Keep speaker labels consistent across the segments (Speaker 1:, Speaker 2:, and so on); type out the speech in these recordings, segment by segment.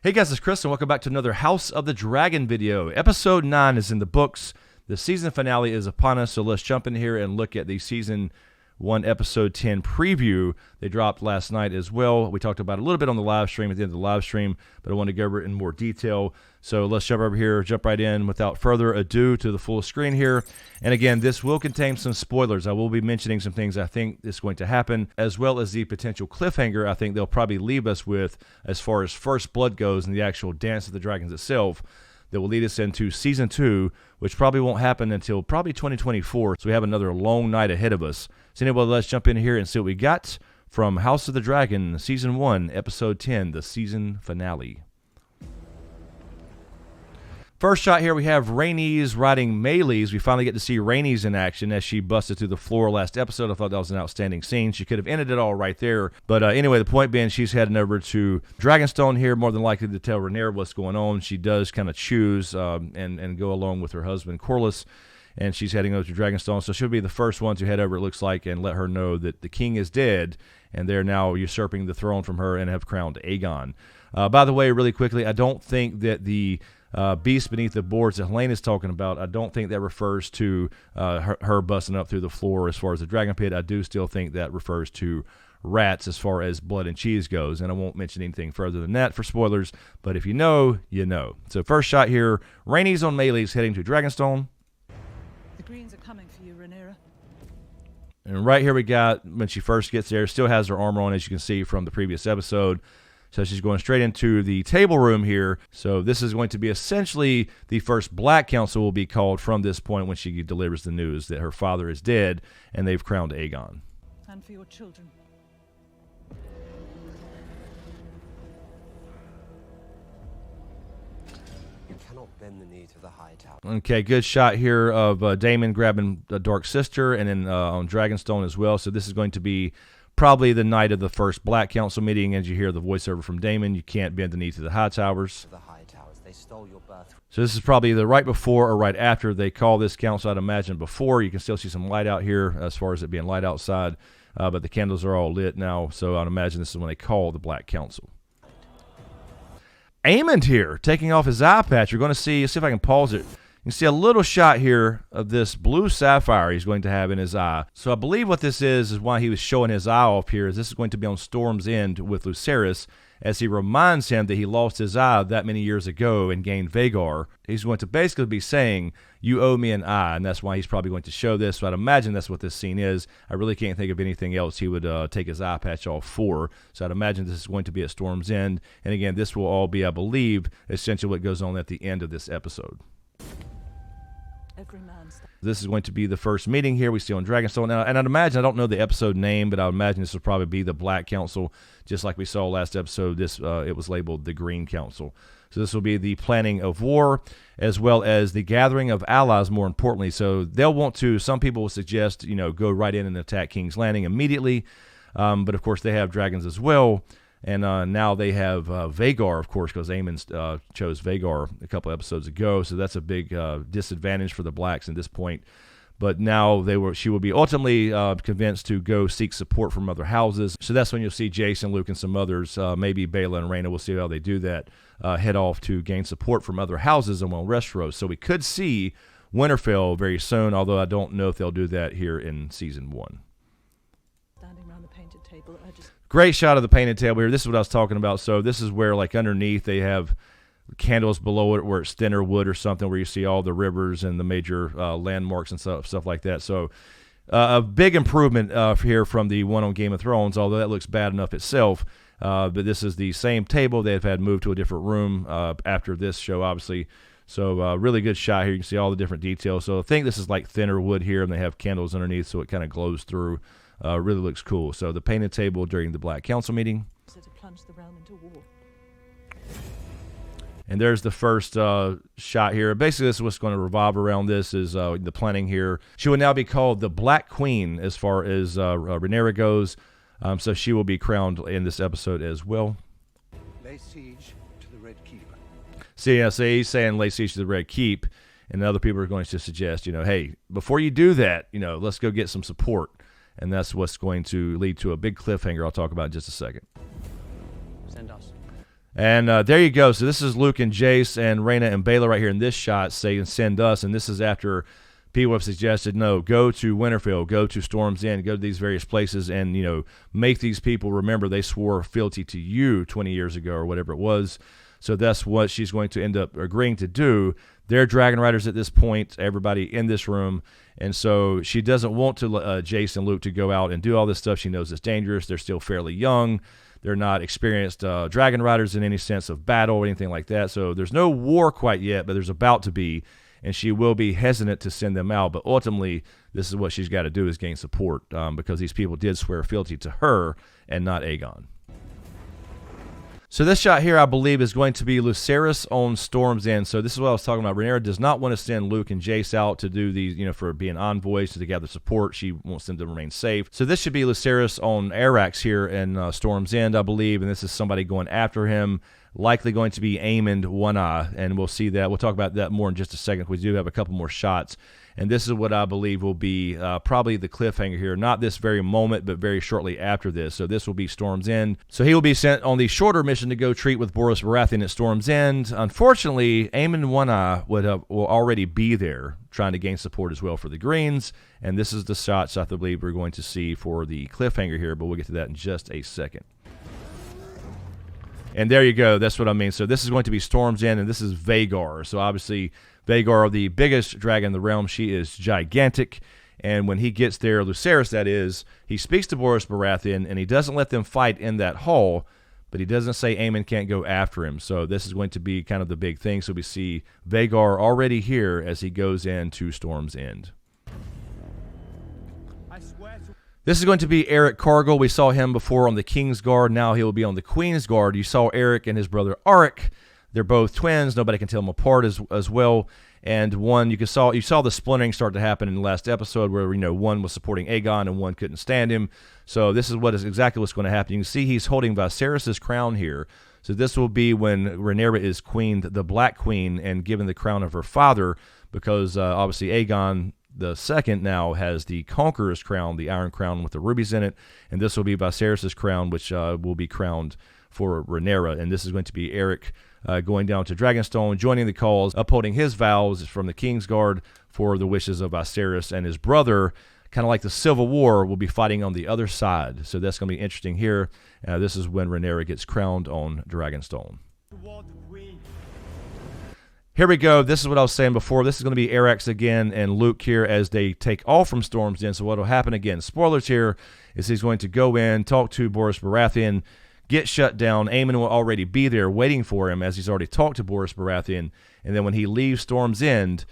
Speaker 1: Hey guys, it's Chris and welcome back to another House of the Dragon video. Episode 9 is in the books. The season finale is upon us, so let's jump in here and look at the Season 1 Episode 10 preview. They dropped last night as well. We talked about it a little bit on the live stream at the end of the live stream, but I want to go over it in more detail. So let's jump over here, jump right in without further ado to the full screen here. And again, this will contain some spoilers. I will be mentioning some things I think is going to happen, as well as the potential cliffhanger I think they'll probably leave us with as far as First Blood goes and the actual Dance of the Dragons itself, that will lead us into Season 2, which probably won't happen until probably 2024. So we have another long night ahead of us. So anyway, let's jump in here and see what we got from House of the Dragon, Season 1, Episode 10, the season finale. First shot here, we have Rhaenys riding Melees. We finally get to see Rhaenys in action as she busted through the floor last episode. I thought that was an outstanding scene. She could have ended it all right there. But anyway, the point being, she's heading over to Dragonstone here, more than likely to tell Rhaenyra what's going on. She does kind of choose and go along with her husband, Corlys, and she's heading over to Dragonstone. So she'll be the first one to head over, it looks like, and let her know that the king is dead, and they're now usurping the throne from her and have crowned Aegon. By the way, really quickly, I don't think that the beast beneath the boards that Helene is talking about, I don't think that refers to her busting up through the floor as far as the dragon pit. I do still think that refers to rats as far as blood and cheese goes, and I won't mention anything further than that for spoilers, but if you know, you know. So first shot here, Rhaenys on Melees heading to Dragonstone.
Speaker 2: The Greens are coming for you, Rhaenyra.
Speaker 1: And right here we got, when she first gets there, still has her armor on, as you can see from the previous episode. So she's going straight into the table room here. So this is going to be essentially the first Black Council will be called from this point when she delivers the news that her father is dead and they've crowned Aegon.
Speaker 2: And for your children.
Speaker 3: You cannot bend the knee to the high tower.
Speaker 1: Okay, good shot here of Daemon grabbing the Dark Sister and then on Dragonstone as well. So this is going to be probably the night of the first Black Council meeting. As you hear the voiceover from Daemon, you can't bend the knee to the high towers.
Speaker 3: The high towers, they stole your birth.
Speaker 1: So this is probably the right before or right after they call this council. I'd imagine before. You can still see some light out here as far as it being light outside, but the candles are all lit now. So I'd imagine this is when they call the Black Council. Aemond here, taking off his eye patch. You're going to see if I can pause it. You can see a little shot here of this blue sapphire he's going to have in his eye. So I believe what this is why he was showing his eye off here, is this is going to be on Storm's End with Lucerys, as he reminds him that he lost his eye that many years ago and gained Vhagar. He's going to basically be saying, you owe me an eye, and that's why he's probably going to show this. So I'd imagine that's what this scene is. I really can't think of anything else he would take his eye patch off for. So I'd imagine this is going to be at Storm's End. And again, this will all be, I believe, essentially what goes on at the end of this episode. This is going to be the first meeting here we see on Dragonstone. Now, and I'd imagine, I don't know the episode name, but I would imagine this will probably be the Black Council, just like we saw last episode. This it was labeled the Green Council. So this will be the planning of war, as well as the gathering of allies, more importantly. So they'll want to, some people will suggest, go right in and attack King's Landing immediately. But of course, they have dragons as well. And now they have Vhagar, of course, because Aemon chose Vhagar a couple episodes ago. So that's a big disadvantage for the Blacks at this point. But now she will be ultimately convinced to go seek support from other houses. So that's when you'll see Jason, Luke, and some others, maybe Baela and Rhaena, we'll see how they do that, head off to gain support from other houses in Westeros. So we could see Winterfell very soon, although I don't know if they'll do that here in Season 1.
Speaker 2: Standing around the painted table,
Speaker 1: Great shot of the painted table here. This is what I was talking about. So this is where, like, underneath they have candles below it where it's thinner wood or something, where you see all the rivers and the major landmarks and stuff like that. So a big improvement here from the one on Game of Thrones, although that looks bad enough itself. But this is the same table. They've had moved to a different room after this show, obviously. So really good shot here. You can see all the different details. So I think this is like thinner wood here, and they have candles underneath, so it kind of glows through. Really looks cool. So the painted table during the Black Council meeting.
Speaker 2: to plunge the realm into war.
Speaker 1: And there's the first shot here. Basically, this is what's going to revolve around. This is the planning here. She will now be called the Black Queen as far as Rhaenyra goes. So she will be crowned in this episode as well.
Speaker 4: Lay siege to the Red Keep.
Speaker 1: See, so he's saying lay siege to the Red Keep. And other people are going to suggest, hey, before you do that, let's go get some support. And that's what's going to lead to a big cliffhanger I'll talk about in just a second.
Speaker 3: Send us.
Speaker 1: And there you go. So this is Luke and Jace and Rhaena and Baela right here in this shot saying send us. And this is after people have suggested, no, go to Winterfell, go to Storm's End, go to these various places and, you know, make these people remember they swore fealty to you 20 years ago or whatever it was. So that's what she's going to end up agreeing to do. They're dragon riders at this point, everybody in this room. And so she doesn't want to Jace and Luke to go out and do all this stuff. She knows it's dangerous. They're still fairly young. They're not experienced dragon riders in any sense of battle or anything like that. So there's no war quite yet, but there's about to be. And she will be hesitant to send them out. But ultimately, this is what she's got to do is gain support because these people did swear fealty to her and not Aegon. So this shot here, I believe, is going to be Lucerys on Storm's End. So this is what I was talking about. Rhaenyra does not want to send Luke and Jace out to do these, you know, for being envoys to gather support. She wants them to remain safe. So this should be Lucerys on Arrax here in Storm's End, I believe. And this is somebody going after him. Likely going to be Aemond One Eye, and we'll see that. We'll talk about that more in just a second. We do have a couple more shots, and this is what I believe will be probably the cliffhanger here. Not this very moment, but very shortly after this. So this will be Storm's End. So he will be sent on the shorter mission to go treat with Boros Baratheon at Storm's End. Unfortunately, Aemond One Eye will already be there, trying to gain support as well for the Greens. And this is the shots I believe we're going to see for the cliffhanger here, but we'll get to that in just a second. And there you go. That's what I mean. So this is going to be Storm's End, and this is Vhagar. So obviously, Vhagar, the biggest dragon in the realm, she is gigantic. And when he gets there, Lucerys, that is, he speaks to Boros Baratheon, and he doesn't let them fight in that hall, but he doesn't say Aemon can't go after him. So this is going to be kind of the big thing. So we see Vhagar already here as he goes into Storm's End. This is going to be Eric Cargill. We saw him before on the King's Guard. Now he will be on the Queen's Guard. You saw Eric and his brother Auric. They're both twins. Nobody can tell them apart as well. And one, you saw the splintering start to happen in the last episode where, you know, one was supporting Aegon and one couldn't stand him. So this is exactly what's going to happen. You can see he's holding Viserys' crown here. So this will be when Rhaenyra is queen, the Black Queen, and given the crown of her father, because obviously Aegon the second now has the Conqueror's crown, the Iron Crown with the rubies in it, and this will be Viserys' crown, which will be crowned for Rhaenyra. And this is going to be Eric going down to Dragonstone, joining the cause, upholding his vows from the King's Guard for the wishes of Viserys, and his brother, kind of like the Civil War, will be fighting on the other side. So that's going to be interesting here. This is when Rhaenyra gets crowned on Dragonstone. Here we go. This is what I was saying before. This is going to be Arrax again and Luke here as they take off from Storm's Den. So what will happen again, spoilers here, is he's going to go in, talk to Boros Baratheon, get shut down. Aemon will already be there waiting for him as he's already talked to Boros Baratheon. And then when he leaves Storm's End,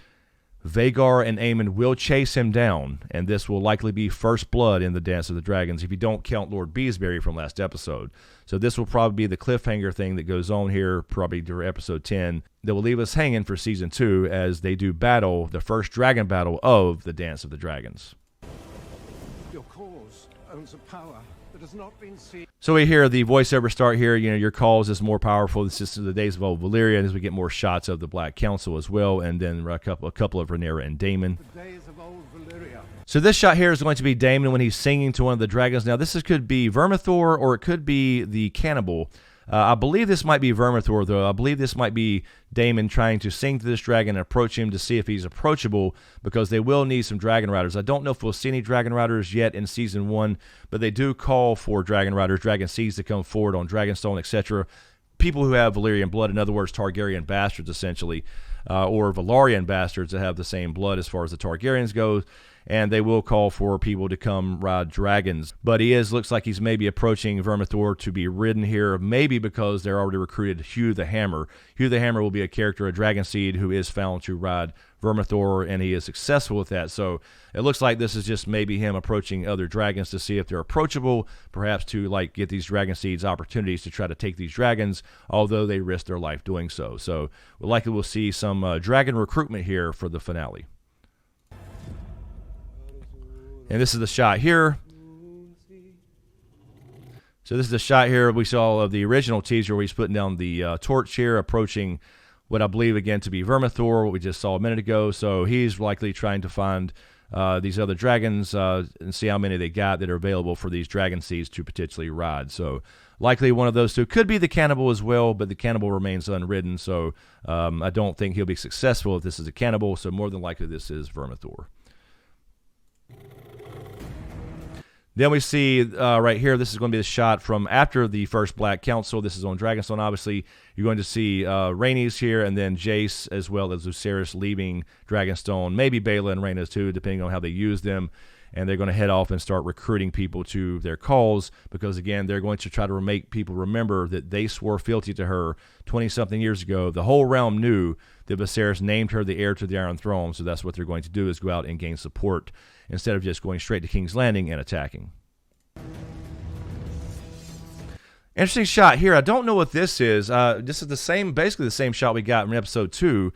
Speaker 1: Vhagar and Aemon will chase him down, and this will likely be first blood in the Dance of the Dragons if you don't count Lord Beesbury from last episode. So this will probably be the cliffhanger thing that goes on here, probably during episode 10, that will leave us hanging for season 2 as they do battle, the first dragon battle of the Dance of the Dragons.
Speaker 4: Your cause owns a power that has not been seen.
Speaker 1: So we hear the voiceover start here. You know, your cause is more powerful. This is the days of old Valyria, as we get more shots of the Black Council as well, and then a couple of Rhaenyra and Daemon.
Speaker 4: The days of old Valyria.
Speaker 1: So this shot here is going to be Daemon when he's singing to one of the dragons. Now could be Vermithor or it could be the cannibal. I believe this might be Vermithor, though. I believe this might be Daemon trying to sing to this dragon and approach him to see if he's approachable, because they will need some dragon riders. I don't know if we'll see any dragon riders yet in season 1, but they do call for dragon riders, dragon seeds to come forward on Dragonstone, etc. People who have Valyrian blood, in other words, Targaryen bastards, essentially, or Valyrian bastards that have the same blood as far as the Targaryens go. And they will call for people to come ride dragons. But looks like he's maybe approaching Vermithor to be ridden here, maybe because they're already recruited Hugh the Hammer. Hugh the Hammer will be a character, a dragon seed, who is found to ride Vermithor, and he is successful with that. So it looks like this is just maybe him approaching other dragons to see if they're approachable, perhaps to get these dragon seeds opportunities to try to take these dragons, although they risk their life doing so. So likely we'll see some dragon recruitment here for the finale. And this is the shot here. So this is the shot here we saw of the original teaser where he's putting down the torch here, approaching what I believe again to be Vermithor, what we just saw a minute ago. So he's likely trying to find these other dragons and see how many they got that are available for these dragon seeds to potentially ride. So likely one of those two. Could be the cannibal as well, but the cannibal remains unridden, so I don't think he'll be successful if this is a cannibal, so more than likely this is Vermithor. Then we see right here, this is going to be the shot from after the first Black Council. This is on Dragonstone, obviously. You're going to see Rhaenys here, and then Jace as well as Lucerys leaving Dragonstone. Maybe Baela and Rhaenys too, depending on how they use them. And they're going to head off and start recruiting people to their cause because, again, they're going to try to make people remember that they swore fealty to her 20-something years ago. The whole realm knew that Viserys named her the heir to the Iron Throne, so that's what they're going to do is go out and gain support instead of just going straight to King's Landing and attacking. Interesting shot here. I don't know what this is. This is the same, basically the same shot we got in episode 2.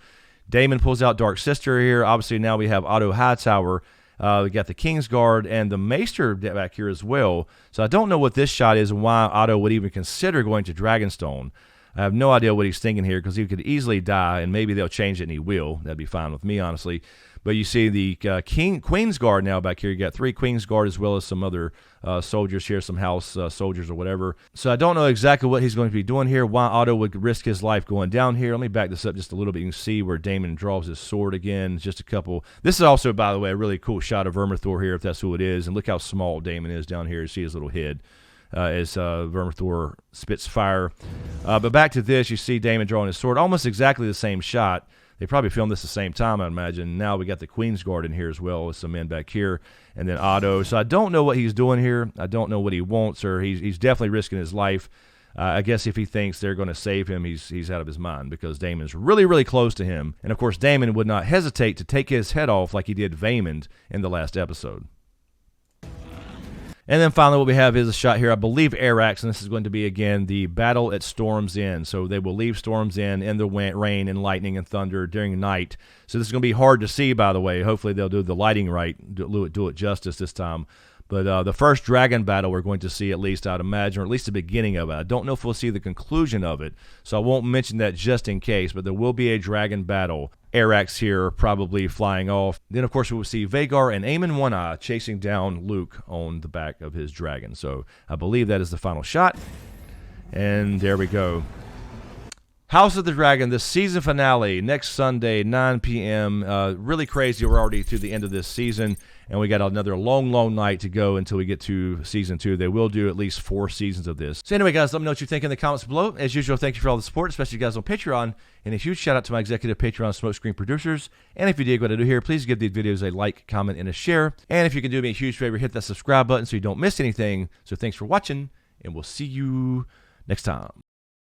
Speaker 1: Daemon pulls out Dark Sister here. Obviously now we have Otto Hightower. We got the Kingsguard and the Maester back here as well. So I don't know what this shot is and why Otto would even consider going to Dragonstone. I have no idea what he's thinking here because he could easily die, and maybe they'll change it, and he will. That'd be fine with me, honestly. But you see the Queen's Guard now back here. You got 3 Queen's Guard as well as some other soldiers here, some house soldiers or whatever. So I don't know exactly what he's going to be doing here, why Otto would risk his life going down here. Let me back this up just a little bit. You can see where Daemon draws his sword again. Just a couple. This is also, by the way, a really cool shot of Vermithor here, if that's who it is. And look how small Daemon is down here. You see his little head as Vermithor spits fire. But back to this, you see Daemon drawing his sword. Almost exactly the same shot. They probably filmed this at the same time, I imagine. Now we got the Queen's Guard in here as well with some men back here. And then Otto. So I don't know what he's doing here. I don't know what he wants, or he's definitely risking his life. I guess if he thinks they're going to save him, he's out of his mind because Daemon's really, really close to him. And, of course, Daemon would not hesitate to take his head off like he did Vaemond in the last episode. And then finally what we have is a shot here, I believe Arax, and this is going to be, again, the battle at Storm's End. So they will leave Storm's End in the rain and lightning and thunder during night. So this is going to be hard to see, by the way. Hopefully they'll do the lighting right, do it justice this time. But the first dragon battle we're going to see, at least, I'd imagine, or at least the beginning of it. I don't know if we'll see the conclusion of it, so I won't mention that just in case, but there will be a dragon battle. Arax here probably flying off. Then, of course, we will see Vhagar and Aemon One-Eye chasing down Luke on the back of his dragon. So I believe that is the final shot. And there we go. House of the Dragon, the season finale, next Sunday, 9 p.m. Really crazy. We're already to the end of this season, and we got another long, long night to go until we get to season 2. They will do at least 4 seasons of this. So anyway, guys, let me know what you think in the comments below. As usual, thank you for all the support, especially you guys on Patreon. And a huge shout out to my executive Patreon SmokeScreen producers. And if you dig what I do here, please give these videos a like, comment, and a share. And if you can do me a huge favor, hit that subscribe button so you don't miss anything. So thanks for watching, and we'll see you next time.